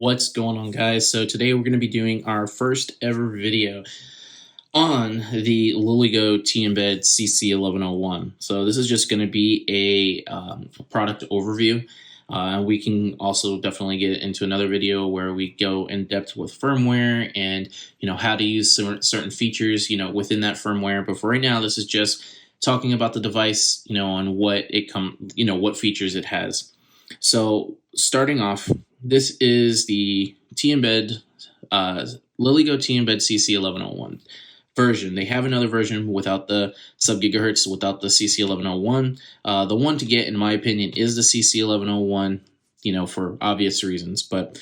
What's going on, guys? So today we're going to be doing our first ever video on the LilyGo T Embed CC1101. So this is just going to be a product overview. We can also definitely get into another video where we go in depth with firmware and how to use certain features within that firmware. But for right now, this is just talking about the device, on what what features it has. So starting off, this is the T Embed LilyGo T Embed CC1101 version. They have another version without the sub-gigahertz, without the CC1101. The one to get, in my opinion, is the CC1101, for obvious reasons. But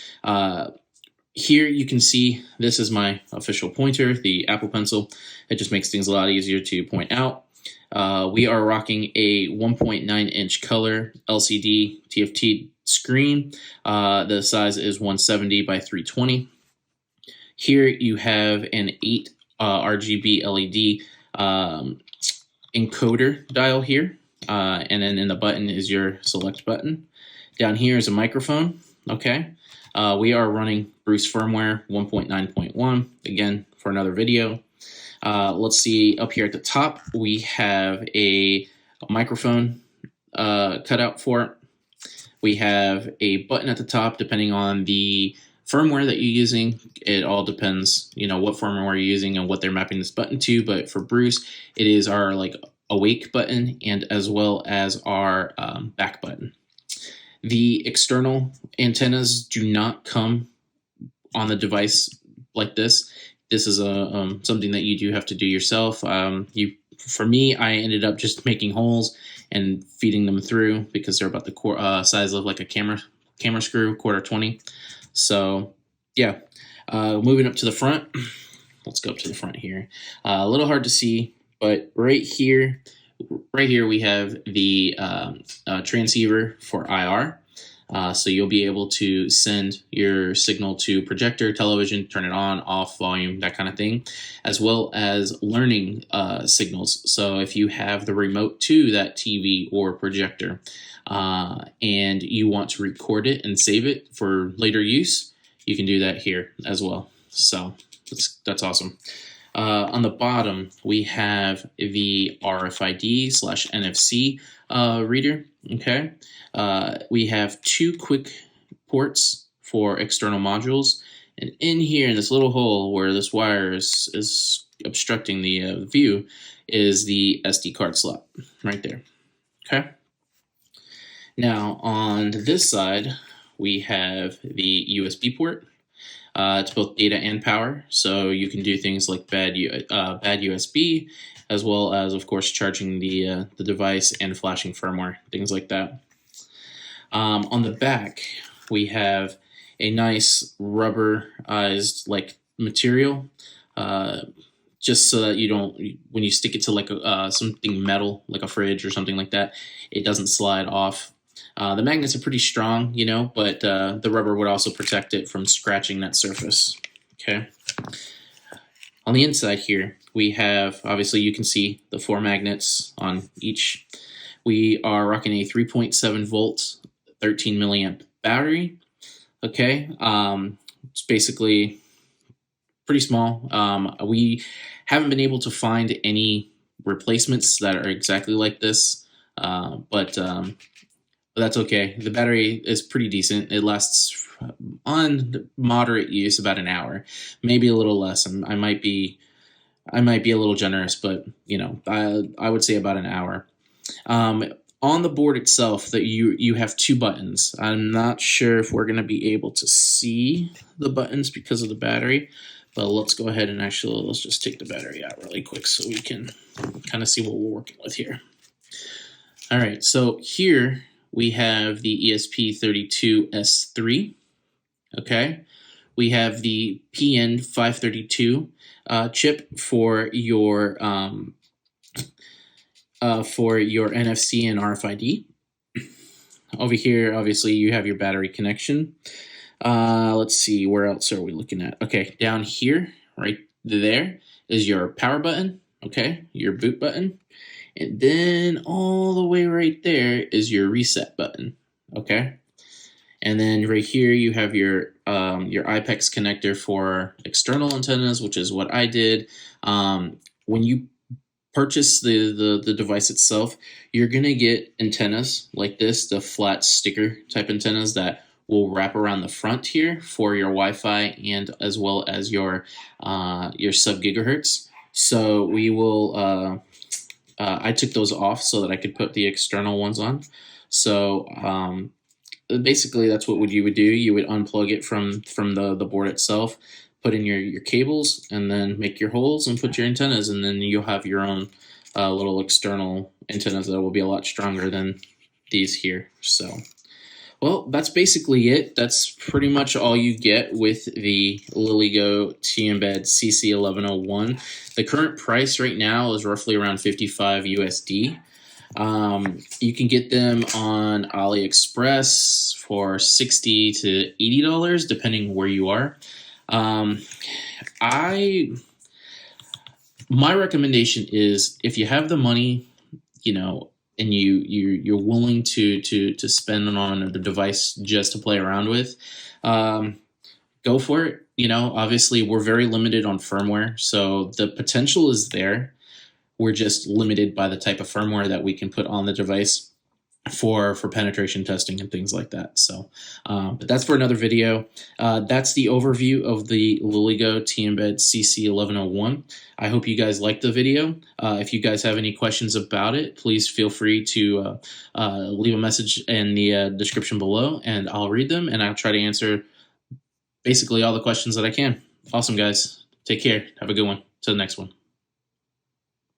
here you can see this is my official pointer, the Apple Pencil. It just makes things a lot easier to point out. We are rocking a 1.9-inch color LCD TFT screen. The size is 170 by 320. Here you have an 8 RGB LED encoder dial here, and then in the button is your select button. Down here is a microphone. Okay, we are running Bruce firmware 1.9.1 again for another video. Let's see, up here at the top we have a microphone cutout for it. We have a button at the top depending on the firmware that you're using. It all depends, what firmware you're using and what they're mapping this button to. But for Bruce, it is our awake button and as well as our back button. The external antennas do not come on the device like this. This is something that you do have to do yourself. For me, I ended up just making holes and feeding them through because they're about the size of like a camera screw, 1/4-20. So yeah, moving up to the front. Let's go up to the front here. A little hard to see, but right here we have the transceiver for IR. So you'll be able to send your signal to projector, television, turn it on, off, volume, that kind of thing, as well as learning signals. So if you have the remote to that TV or projector and you want to record it and save it for later use, you can do that here as well. So that's awesome. On the bottom, we have the RFID/NFC reader. Okay, we have 2 quick ports for external modules, and in here in this little hole where this wire is obstructing the view is the SD card slot right there. Okay. Now on this side, we have the USB port. It's both data and power, so you can do things like bad USB, as well as, of course, charging the device and flashing firmware, things like that. On the back, we have a nice rubberized material, just so that you don't, when you stick it to something metal, like a fridge or something like that, it doesn't slide off. The magnets are pretty strong, but the rubber would also protect it from scratching that surface. Okay. On the inside here, we have, obviously you can see the 4 magnets on each. We are rocking a 3.7 volt, 13 milliamp battery. Okay. It's basically pretty small. We haven't been able to find any replacements that are exactly like this, but that's okay. The battery is pretty decent. It lasts on moderate use about an hour, maybe a little less. I might be a little generous, but I would say about an hour. On the board itself, that you have 2 buttons. I'm not sure if we're going to be able to see the buttons because of the battery, but let's go ahead and let's just take the battery out really quick so we can kind of see what we're working with here. All right, so here we have the ESP32 S3. Okay, we have the PN532 chip for your NFC and RFID. Over here, obviously, you have your battery connection. Let's see, where else are we looking at? Okay, down here, right there, is your power button. Okay, your boot button. And then all the way right there is your reset button. Okay, And then right here you have your your IPEX connector for external antennas, which is what I did. When you purchase the device itself, you're gonna get antennas like this, the flat sticker type antennas that will wrap around the front here for your Wi-Fi and as well as your sub-gigahertz. So we will. I took those off so that I could put the external ones on. So basically, that's what you would do. You would unplug it from the board itself, put in your cables, and then make your holes and put your antennas, and then you'll have your own little external antennas that will be a lot stronger than these here. So, well, that's basically it. That's pretty much all you get with the LilyGo T Embed CC1101. The current price right now is roughly around 55 USD. You can get them on AliExpress for $60 to $80 depending where you are. My recommendation is, if you have the money, and you're willing to spend on the device just to play around with, go for it. Obviously we're very limited on firmware, so the potential is there. We're just limited by the type of firmware that we can put on the device for penetration testing and things like that. So, but that's for another video. That's the overview of the LilyGo T Embed CC1101. I hope you guys liked the video. If you guys have any questions about it, please feel free to leave a message in the description below, and I'll read them and I'll try to answer basically all the questions that I can. Awesome, guys. Take care. Have a good one. Till the next one.